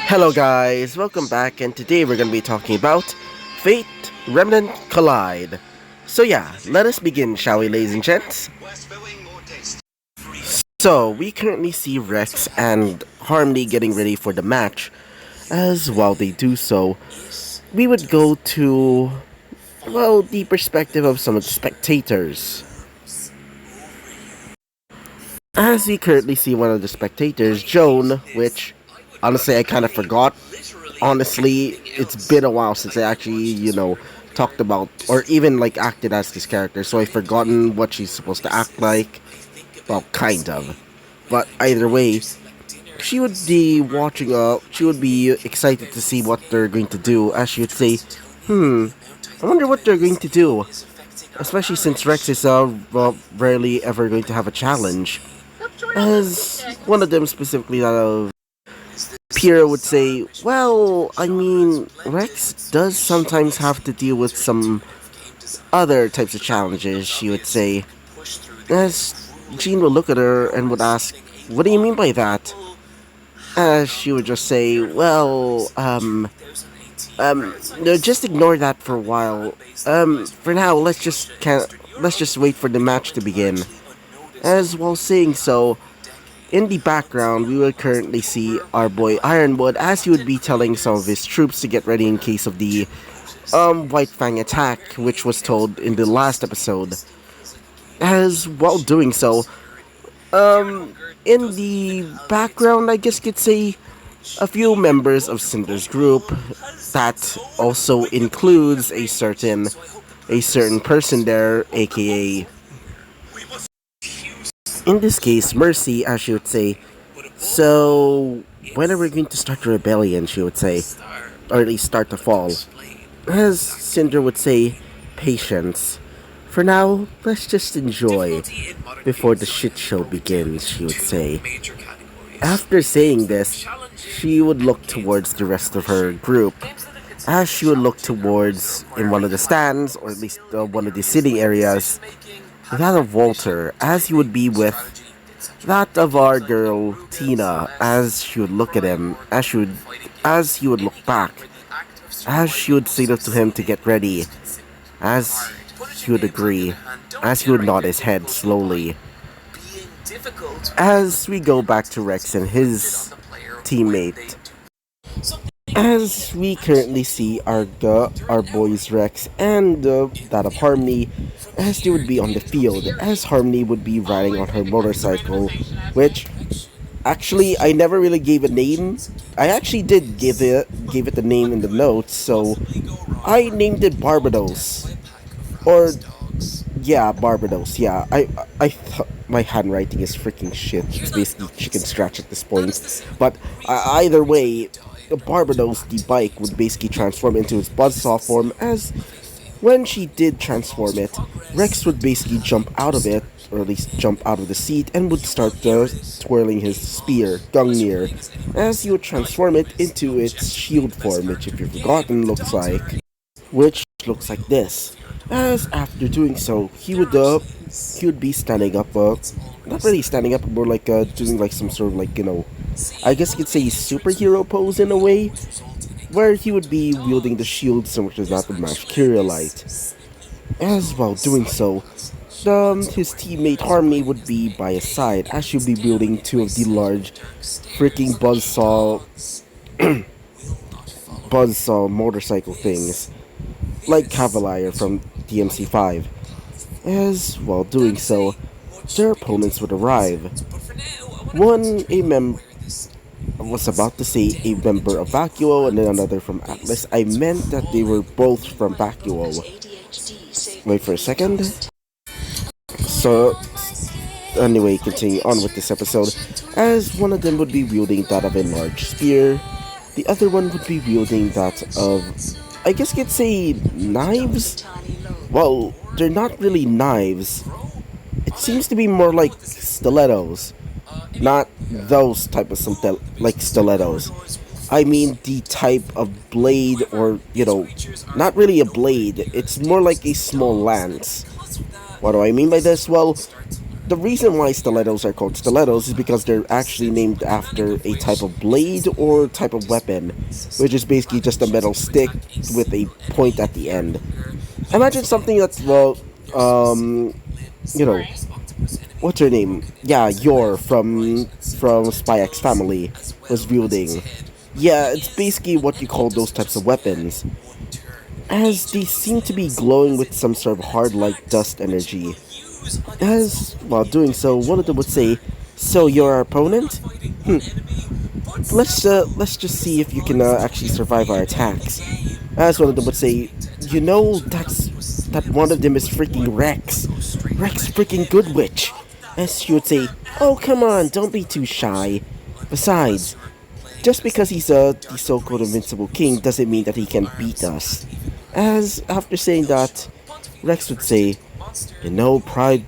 Hello guys, welcome back, and today we're gonna be talking about Fate, Remnant, Collide. So yeah, let us begin, shall we, ladies and gents? So, we currently see Rex and Harmony getting ready for the match, as while they do so, we would go to, well, the perspective of some of the spectators. As we currently see one of the spectators, Joan, which, honestly, I kind of forgot. Honestly, it's been a while since I actually, talked about or even like acted as this character, so I've forgotten what she's supposed to act like. Well, kind of. But either way, she would be watching she would be excited to see what they're going to do, as she would say, I wonder what they're going to do. Especially since Rex is rarely ever going to have a challenge. As one of them specifically that of Pierre would say, well, I mean, Rex does sometimes have to deal with some other types of challenges, she would say. As Jean would look at her and would ask, what do you mean by that? As she would just say, well, no, just ignore that for a while. For now, let's just wait for the match to begin. As while saying so, in the background, we will currently see our boy Ironwood as he would be telling some of his troops to get ready in case of the White Fang attack, which was told in the last episode. As while doing so, in the background, I guess you could say a few members of Cinder's group. That also includes a certain person there, aka in this case, Mercy, as she would say. So, when are we going to start the rebellion, she would say, or at least start the fall? As Cinder would say, patience. For now, let's just enjoy before the shit show begins, she would say. After saying this, she would look towards the rest of her group, as she would look towards in one of the stands, or at least one of the sitting areas, that of Walter, as he would be with that of our girl Tina, as she would look at him, as he would look back, as she would signal to him to get ready, as he would agree, as he would nod his head slowly. As we go back to Rex and his teammate, as we currently see our boys Rex and that of Harmony, as they would be on the field, as Harmony would be riding on her motorcycle, which actually I never really gave a name. I actually did give it the name in the notes, so I named it Barbados, or yeah, Barbados. Yeah, I thought my handwriting is freaking shit. It's basically chicken scratch at this point, but either way. Barbados, the bike, would basically transform into its buzzsaw form, as when she did transform it, Rex would basically jump out of it, or at least jump out of the seat, and would start twirling his spear, Gungnir, as he would transform it into its shield form, which, if you've forgotten, looks like this. As after doing so, he would be standing up, not really standing up, more like doing like some sort of like, I guess you could say superhero pose in a way, where he would be wielding the shield similar to that of Light. As while doing so, his teammate Harmony would be by his side, as she would be wielding two of the large freaking buzzsaw motorcycle things, like Cavalier from DMC5. As while doing so, their opponents would arrive. I was about to say a member of Vacuo and then another from Atlas. I meant that they were both from Vacuo. Wait for a second. So, anyway, continue on with this episode. As one of them would be wielding that of a large spear, the other one would be wielding that of, I guess you could say, knives? Well, they're not really knives. It seems to be more like stilettos. Not those type of stilettos. I mean the type of blade, or, not really a blade. It's more like a small lance. What do I mean by this? Well, the reason why stilettos are called stilettos is because they're actually named after a type of blade or type of weapon, which is basically just a metal stick with a point at the end. Imagine something that's, well, um, you know, what's her name? Yeah, Yor from Spy X Family was wielding. Yeah, it's basically what you call those types of weapons, as they seem to be glowing with some sort of hard like dust energy. As while doing so, one of them would say, "So you're our opponent? Hmm. Let's just see if you can actually survive our attacks." As one of them would say, "You know that one of them is freaking Rex. Rex freaking Goodwitch." As she would say, "Oh come on, don't be too shy. Besides, just because he's the so-called invincible king doesn't mean that he can beat us." As after saying that, Rex would say, pride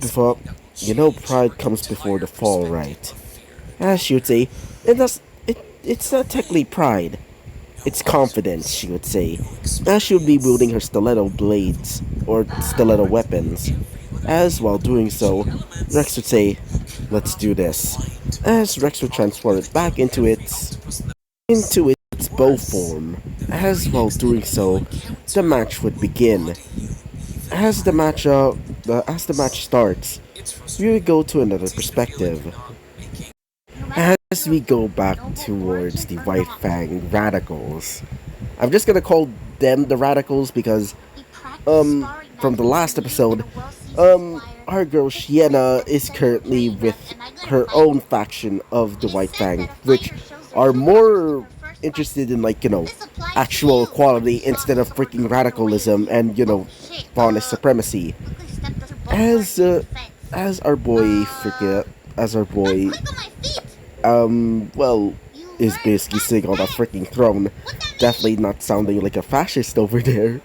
comes before the fall, right?" As she would say, it's not technically pride. It's confidence, she would say. As she would be wielding her stiletto blades, or stiletto weapons. As while doing so, Rex would say, "Let's do this." As Rex would transform it back into its bow form. As while doing so, the match would begin. As the match starts, we would go to another perspective. As we go back towards the White Fang Radicals, I'm just gonna call them the Radicals because, from the last episode, our girl Shiena is currently with her own faction of the White Fang, which are more interested in, like, actual equality instead of freaking radicalism and, Faunus supremacy. As, uh, as our boy, as our boy, well, is basically sitting on a freaking throne, definitely not sounding like a fascist over there.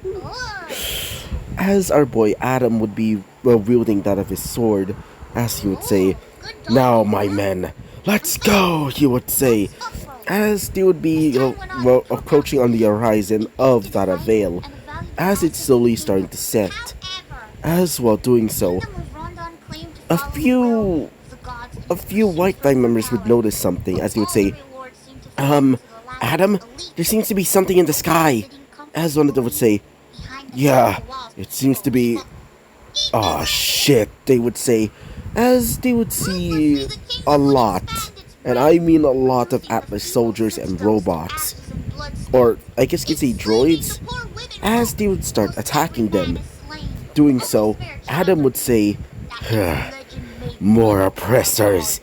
As our boy Adam would be wielding that of his sword, as he would say, "Now, my men, let's go," he would say, as they would be approaching on the horizon of that veil, as it's slowly starting to set. As while doing so, a few White Fang members would notice something, as they would say, Adam, there seems to be something in the sky." As one of them would say, "Yeah, it seems to be..." "Ah, shit," they would say, as they would see a lot, and I mean a lot of Atlas soldiers and robots, or I guess you could say droids, as they would start attacking them. Doing so, Adam would say, "More oppressors.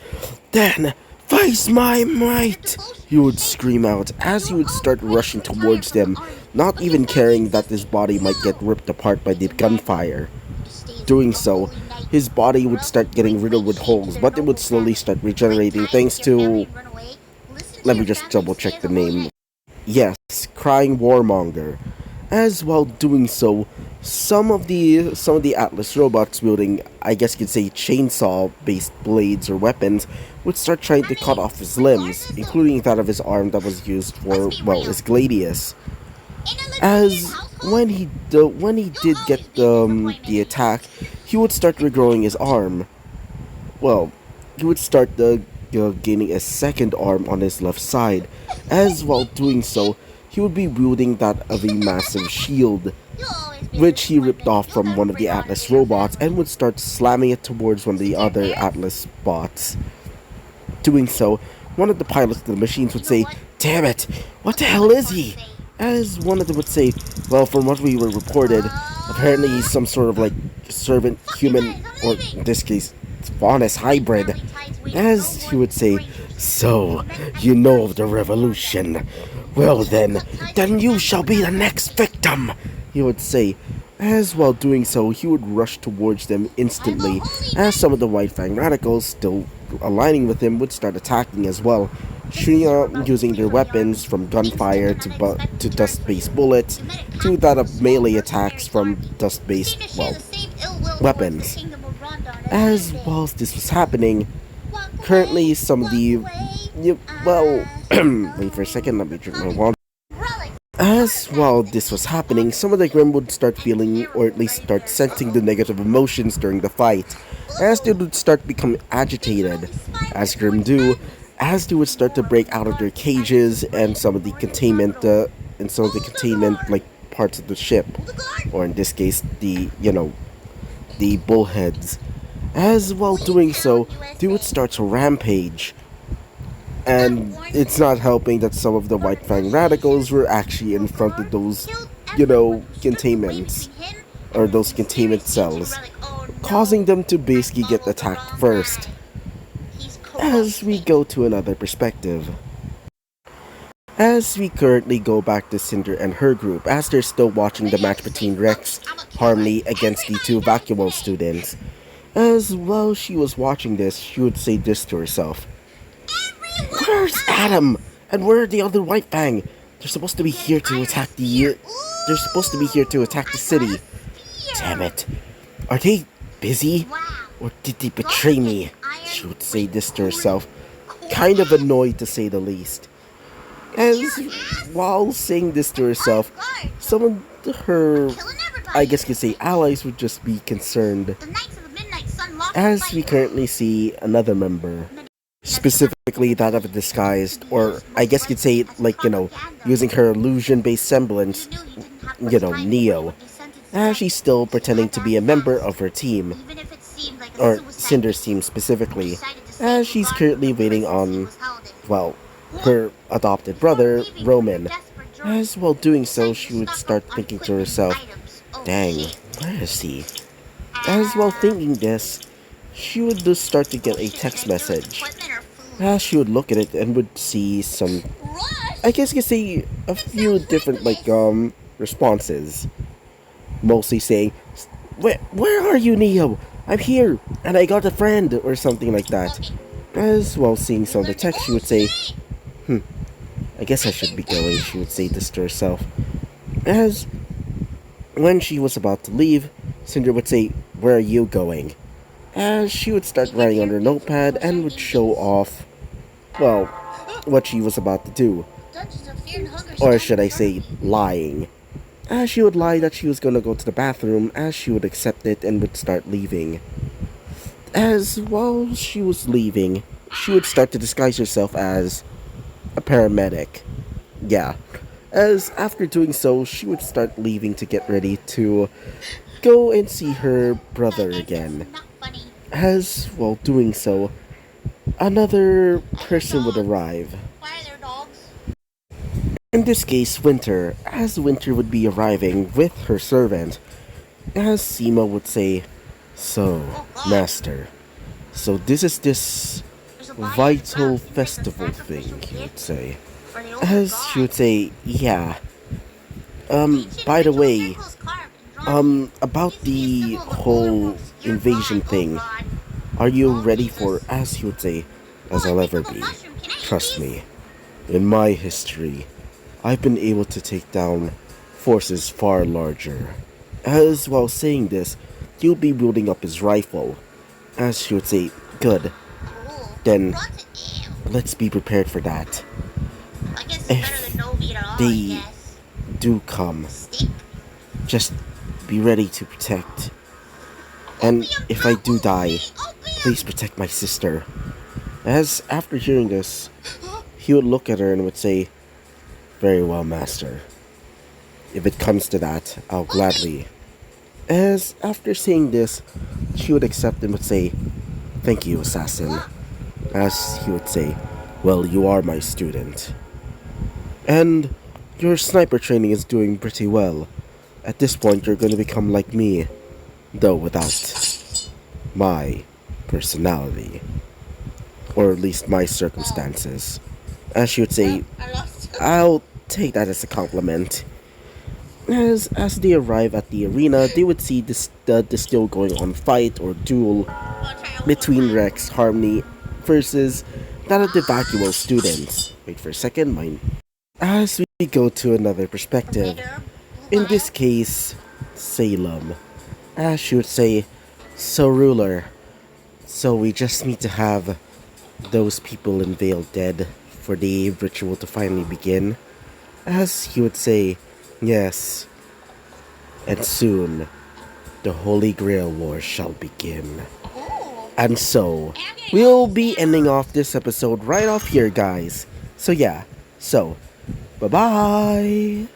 Then face my might," he would scream out as he would start rushing towards them, not even caring that his body might get ripped apart by the gunfire. Doing so, his body would start getting riddled with holes, but it would slowly start regenerating thanks to... Let me just double check the name. Yes, Crying Warmonger. As while doing so, some of the Atlas robots wielding, I guess you could say, chainsaw-based blades or weapons would start trying to cut off his limbs, including that of his arm that was used for, well, his gladius. As when he did get the attack, he would start regrowing his arm. Well, he would start gaining a second arm on his left side, as while doing so, he would be wielding that of a massive shield, which he ripped off from one of the Atlas robots and would start slamming it towards one of the other Atlas bots. Doing so, one of the pilots of the machines would say, "Damn it, what the hell is he?" As one of them would say, "Well, from what we were reported, apparently he's some sort of, like, servant human, or in this case, Faunus hybrid." As he would say, "So, you know of the revolution. Well then you shall be the next victim," he would say. As while doing so, he would rush towards them instantly, as some of the White Fang radicals, still aligning with him, would start attacking as well, shooting out using their weapons from gunfire to dust-based bullets, to that of melee attacks from dust-based, well, weapons. As whilst this was happening, currently some of the... well, wait for a second, let me drink my water. As while this was happening, some of the Grim would start feeling, or at least start sensing the negative emotions during the fight, as they would start becoming agitated, as Grim do, as they would start to break out of their cages and some of the containment like parts of the ship, or in this case, the bullheads. As while doing so, they would start to rampage, and it's not helping that some of the White Fang radicals were actually in front of those, containments, or those containment cells, causing them to basically get attacked first. As we go to another perspective. As we currently go back to Cinder and her group, as they're still watching the match between Rex, Harmony against the two Vacuole students. As while she was watching this, she would say this to herself. Where's Adam? And where are the other White Fang? They're supposed to be here to attack the city. Damn it. Are they busy? Or did they betray me? She would say this to herself, kind of annoyed to say the least. As while saying this to herself, some of her, I guess you could say, allies would just be concerned. As we currently see another member, specifically that of a disguised, or I guess you'd say, using her illusion-based semblance, Neo, as she's still pretending to be a member of her team, or Cinder's team specifically, as she's currently waiting on, her adopted brother, Roman. As while doing so, she would start thinking to herself, dang, where is he? As while thinking this, she would just start to get a text message. As she would look at it and would see some, I guess you could say, a few different, responses. Mostly saying, where are you, Neo? I'm here, and I got a friend, or something like that. As while seeing some of the text, she would say, I guess I should be going, she would say this to herself. As when she was about to leave, Cinder would say, where are you going? As she would start writing on her notepad and would show off, what she was about to do. Or should I say, lying. As she would lie that she was going to go to the bathroom, as she would accept it and would start leaving. As while she was leaving, she would start to disguise herself as a paramedic. Yeah. As after doing so, she would start leaving to get ready to go and see her brother again. As while doing so, another person would arrive. In this case, Winter, as Winter would be arriving with her servant, as Seema would say, so, Master, so this is this vital festival thing, he would say. As she would say, yeah. By the way, about the whole invasion thing, are you ready for, as he would say, as I'll ever be. Trust me, in my history, I've been able to take down forces far larger. As while saying this, he'll be wielding up his rifle. As she would say, good. Then, let's be prepared for that. If they do come, just be ready to protect. And if I do die, please protect my sister. As after hearing this, he would look at her and would say, very well, Master. If it comes to that, I'll gladly. As after saying this, she would accept and would say, thank you, Assassin. As he would say, well, you are my student. And your sniper training is doing pretty well. At this point, you're going to become like me, though without my personality. Or at least my circumstances. As she would say, I'll take that as a compliment. As they arrive at the arena, they would see the still going on fight or duel between Rex, Harmony versus that of the Vacuole students. Wait for a second, mine. As we go to another perspective, in this case, Salem. As she would say, so ruler, so we just need to have those people in Vale dead for the ritual to finally begin. As he would say, Yes, and soon the Holy Grail War shall begin. And so, we'll be ending off this episode right off here, guys. So yeah, bye-bye!